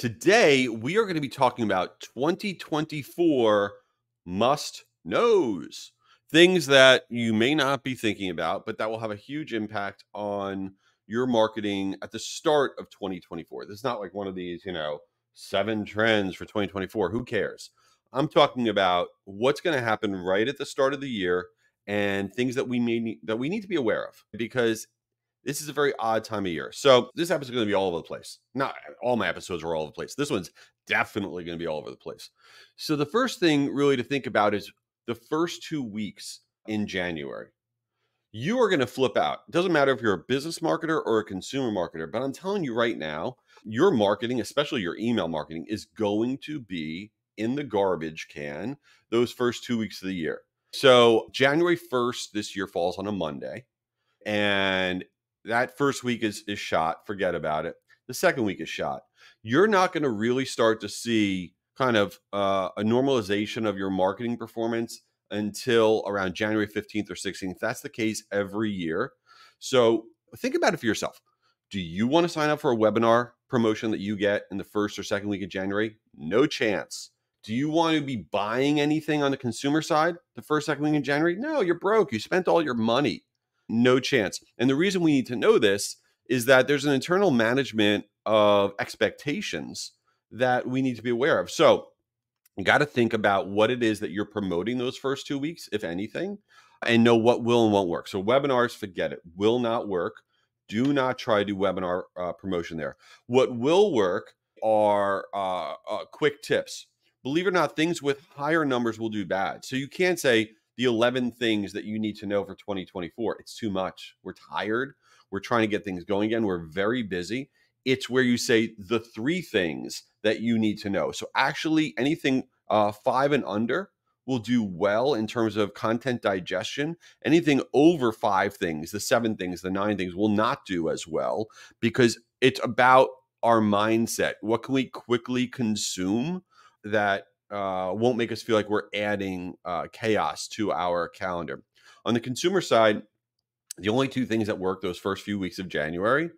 Today, we are going to be talking about 2024 must knows, things that you may not be thinking about, but that will have a huge impact on your marketing at the start of 2024. This is not like one of these, 7 trends for 2024. Who cares? I'm talking about what's going to happen right at the start of the year and things that we need to be aware of, because this is a very odd time of year. So this episode is going to be all over the place. Not all my episodes are all over the place. This one's definitely going to be all over the place. So the first thing really to think about is the first 2 weeks in January. You are going to flip out. It doesn't matter if you're a business marketer or a consumer marketer, but I'm telling you right now, your marketing, especially your email marketing, is going to be in the garbage can those first 2 weeks of the year. So January 1st this year falls on a Monday, and that first week is shot. Forget about it. The second week is shot. You're not going to really start to see kind of a normalization of your marketing performance until around January 15th or 16th. That's the case every year. So think about it for yourself. Do you want to sign up for a webinar promotion that you get in the first or second week of January? No chance. Do you want to be buying anything on the consumer side the first, second week in January? No, you're broke. You spent all your money. No chance. And the reason we need to know this is that there's an internal management of expectations that we need to be aware of. So you got to think about what it is that you're promoting those first 2 weeks, if anything, and know what will and won't work. So webinars, forget it, will not work. Do not try to do webinar promotion there. What will work are quick tips. Believe it or not, things with higher numbers will do bad. So you can't say the 11 things that you need to know for 2024. It's too much. We're tired. We're trying to get things going again. We're very busy. It's where you say the 3 things that you need to know. So actually anything 5 and under will do well in terms of content digestion. Anything over 5 things, the 7 things, the 9 things will not do as well, because it's about our mindset. What can we quickly consume that won't make us feel like we're adding chaos to our calendar? On the consumer side, the only 2 things that work those first few weeks of January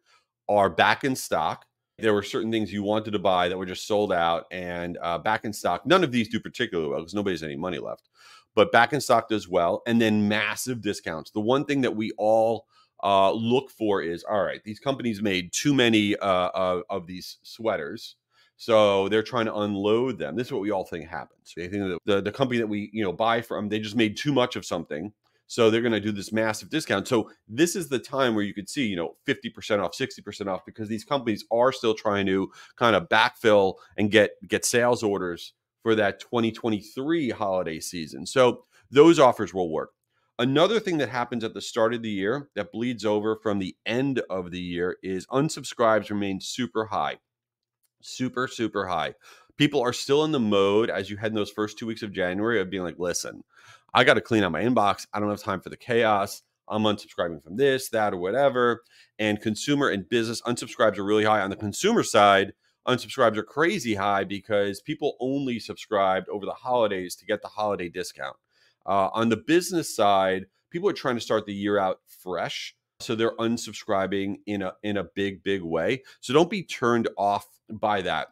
are back in stock. There were certain things you wanted to buy that were just sold out and back in stock. None of these do particularly well because nobody has any money left, but back in stock does well. And then massive discounts. The one thing that we all look for is, all right, these companies made too many of these sweaters, so they're trying to unload them. This is what we all think happens. They think that the company that we buy from, they just made too much of something, so they're going to do this massive discount. So this is the time where you could see 50% off, 60% off, because these companies are still trying to kind of backfill and get sales orders for that 2023 holiday season. So those offers will work. Another thing that happens at the start of the year that bleeds over from the end of the year is unsubscribes remain super high. Super, super high. People are still in the mode as you head in those first 2 weeks of January of being like, listen, I got to clean out my inbox. I don't have time for the chaos. I'm unsubscribing from this, that, or whatever. And consumer and business unsubscribes are really high. On the consumer side, unsubscribes are crazy high because people only subscribed over the holidays to get the holiday discount. On the business side, people are trying to start the year out fresh, so they're unsubscribing in a big way. So don't be turned off by that.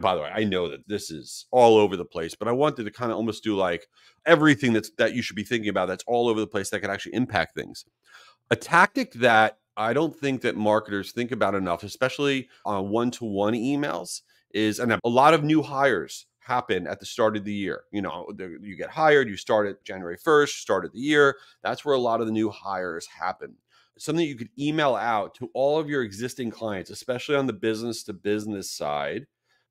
By the way, I know that this is all over the place, but I wanted to kind of almost do like everything that you should be thinking about that's all over the place that can actually impact things. A tactic that I don't think that marketers think about enough, especially on one-to-one emails, is, and a lot of new hires happen at the start of the year. You get hired, you start at January 1st, start of the year. That's where a lot of the new hires happen. Something you could email out to all of your existing clients, especially on the business to business side,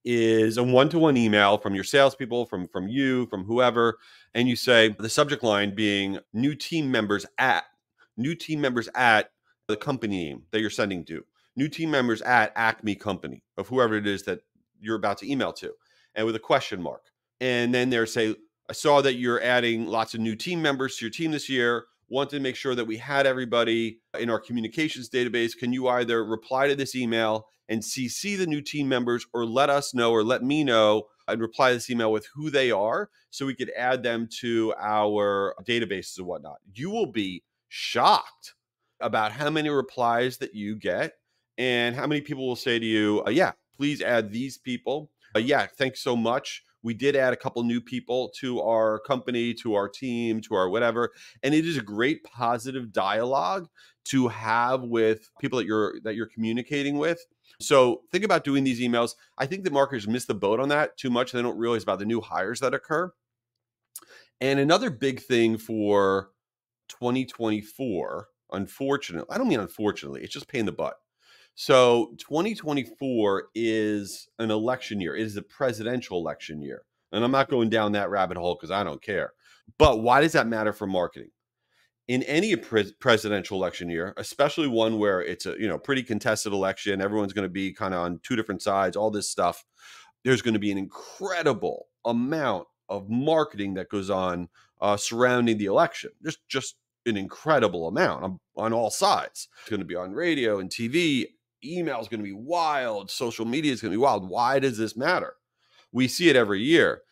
is a one-to-one email from your salespeople, from you, from whoever, and you say the subject line being new team members at the company name that you're sending to, new team members at Acme Company, of whoever it is that you're about to email to, and with a question mark. And then there say, I saw that you're adding lots of new team members to your team this year. Wanted to make sure that we had everybody in our communications database. Can you either reply to this email and CC the new team members, or let us know, or let me know and reply to this email with who they are so we could add them to our databases and whatnot? You will be shocked about how many replies that you get and how many people will say to you, yeah, please add these people. Yeah, thanks so much. We did add a couple new people to our company, to our team, to our whatever. And it is a great positive dialogue to have with people that you're communicating with. So think about doing these emails. I think that marketers miss the boat on that too much. They don't realize about the new hires that occur. And another big thing for 2024, unfortunately, I don't mean unfortunately, it's just pain in the butt. So 2024 is an election year. It is a presidential election year. And I'm not going down that rabbit hole because I don't care. But why does that matter for marketing? In any presidential election year, especially one where it's a pretty contested election, everyone's going to be kind of on two different sides, all this stuff. There's going to be an incredible amount of marketing that goes on surrounding the election. There's just an incredible amount on all sides. It's going to be on radio and TV. Email is going to be wild. Social media is going to be wild. Why does this matter? We see it every year.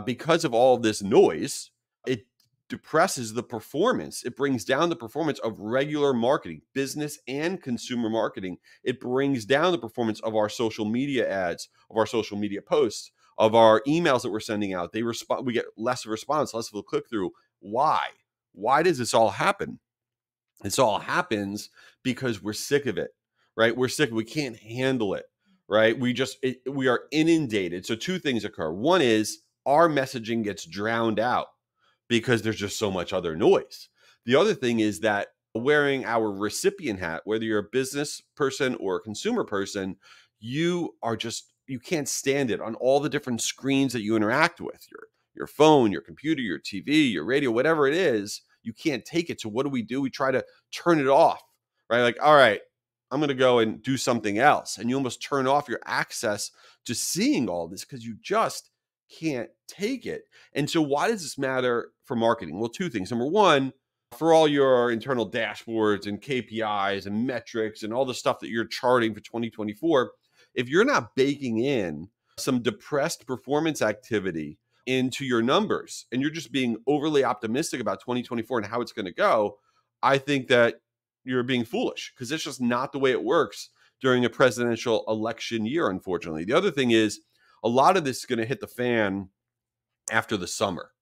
Because of all of this noise, it depresses the performance. It brings down the performance of regular marketing, business and consumer marketing. It brings down the performance of our social media ads, of our social media posts, of our emails that we're sending out. We get less of a response, less of a click through. Why? Why does this all happen? This all happens because we're sick of it, right? We're sick. We can't handle it, right? We are inundated. So two things occur. One is our messaging gets drowned out because there's just so much other noise. The other thing is that wearing our recipient hat, whether you're a business person or a consumer person, you can't stand it on all the different screens that you interact with, your phone, your computer, your TV, your radio, whatever it is, you can't take it. So what do? We try to turn it off, right? Like, all right, I'm going to go and do something else. And you almost turn off your access to seeing all this because you just can't take it. And so why does this matter for marketing? Well, two things. Number one, for all your internal dashboards and KPIs and metrics and all the stuff that you're charting for 2024, if you're not baking in some depressed performance activity into your numbers and you're just being overly optimistic about 2024 and how it's going to go, I think that you're being foolish because it's just not the way it works during a presidential election year, unfortunately. The other thing is a lot of this is going to hit the fan after the summer,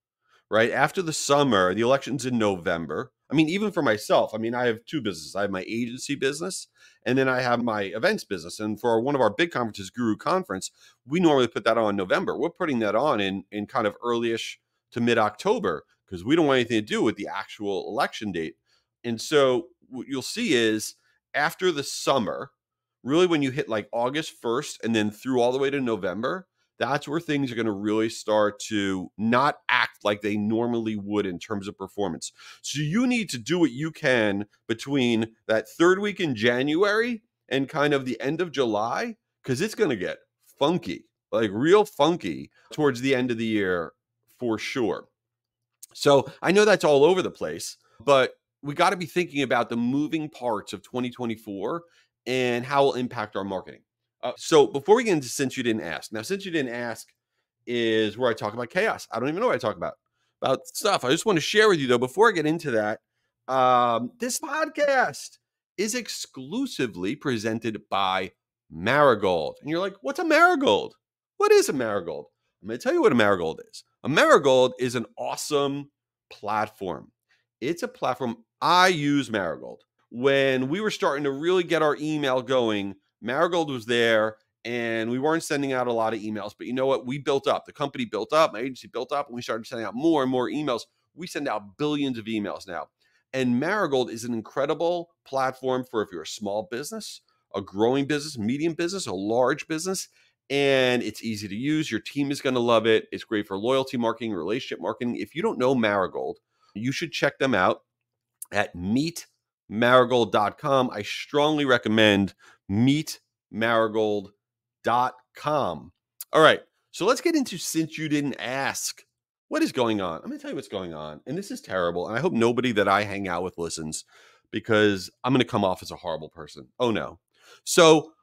right? After the summer, the election's in November. I mean, even for myself, I have two businesses. I have my agency business and then I have my events business. And for one of our big conferences, Guru Conference, we normally put that on in November. We're putting that on in kind of early-ish to mid-October because we don't want anything to do with the actual election date. And so what you'll see is after the summer, really when you hit like August 1st and then through all the way to November, that's where things are going to really start to not act like they normally would in terms of performance. So you need to do what you can between that third week in January and kind of the end of July, because it's going to get funky, like real funky towards the end of the year for sure. So I know that's all over the place, but we got to be thinking about the moving parts of 2024 and how it will impact our marketing. So before we get into Since You Didn't Ask. Now, Since You Didn't Ask is where I talk about chaos. I don't even know what I talk about stuff. I just want to share with you, though, before I get into that, this podcast is exclusively presented by Marigold. And you're like, what's a Marigold? What is a Marigold? I'm going to tell you what a Marigold is. A Marigold is an awesome platform. It's a platform. I use Marigold. When we were starting to really get our email going, Marigold was there and we weren't sending out a lot of emails, but you know what? We built up. The company built up, my agency built up, and we started sending out more and more emails. We send out billions of emails now. And Marigold is an incredible platform for if you're a small business, a growing business, medium business, a large business, and it's easy to use. Your team is going to love it. It's great for loyalty marketing, relationship marketing. If you don't know Marigold, you should check them out at meetmarigold.com. I strongly recommend meetmarigold.com. All right, so let's get into Since You Didn't Ask. What is going on? I'm going to tell you what's going on, and this is terrible, and I hope nobody that I hang out with listens because I'm going to come off as a horrible person. Oh, no. So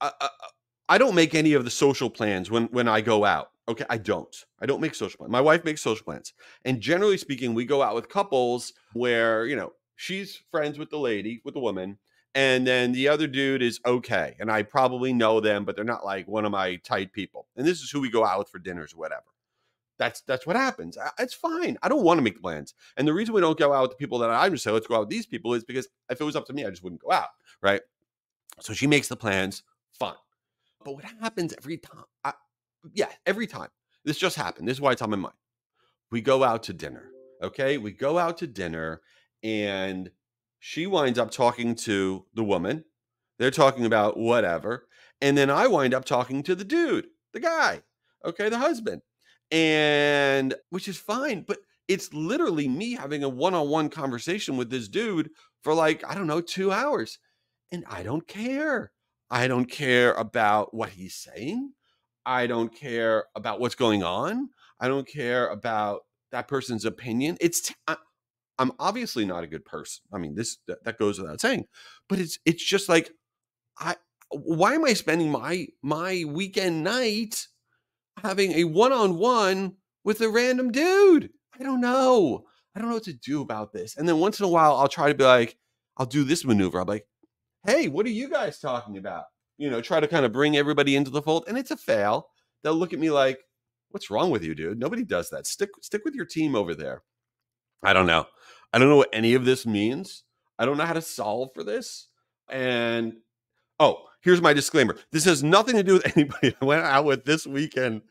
I don't make any of the social plans when I go out. Okay, I don't make social plans. My wife makes social plans. And generally speaking, we go out with couples where, she's friends with the lady, with the woman, And then the other dude is okay. And I probably know them, but they're not like one of my tight people. And this is who we go out with for dinners or whatever. That's what happens. It's fine. I don't want to make plans. And the reason we don't go out with the people that I just say, let's go out with these people is because if it was up to me, I just wouldn't go out. Right. So she makes the plans. Fine. But what happens every time? Every time. This just happened. This is why it's on my mind. We go out to dinner. Okay. We go out to dinner and she winds up talking to the woman. They're talking about whatever. And then I wind up talking to the dude, the guy. Okay. The husband. And which is fine. But it's literally me having a one-on-one conversation with this dude for like, I don't know, 2 hours. And I don't care. I don't care about what he's saying. I don't care about what's going on. I don't care about that person's opinion. I'm obviously not a good person. I mean, that goes without saying. But it's just like why am I spending my weekend night having a one-on-one with a random dude? I don't know. I don't know what to do about this. And then once in a while, I'll try to be like, I'll do this maneuver. I'm like, hey, what are you guys talking about? Try to kind of bring everybody into the fold. And it's a fail. They'll look at me like, what's wrong with you, dude? Nobody does that. Stick with your team over there. I don't know. I don't know what any of this means. I don't know how to solve for this. And here's my disclaimer. This has nothing to do with anybody I went out with this weekend,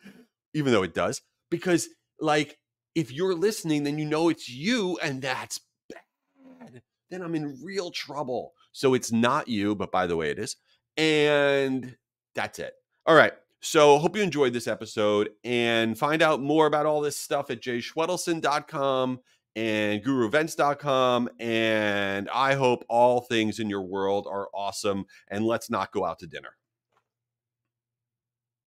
even though it does. Because, like, if you're listening, then you know it's you, and that's bad. Then I'm in real trouble. So it's not you, but by the way, it is. And that's it. All right. So hope you enjoyed this episode, and find out more about all this stuff at jschwedelson.com and guruevents.com. And I hope all things in your world are awesome, and let's not go out to dinner.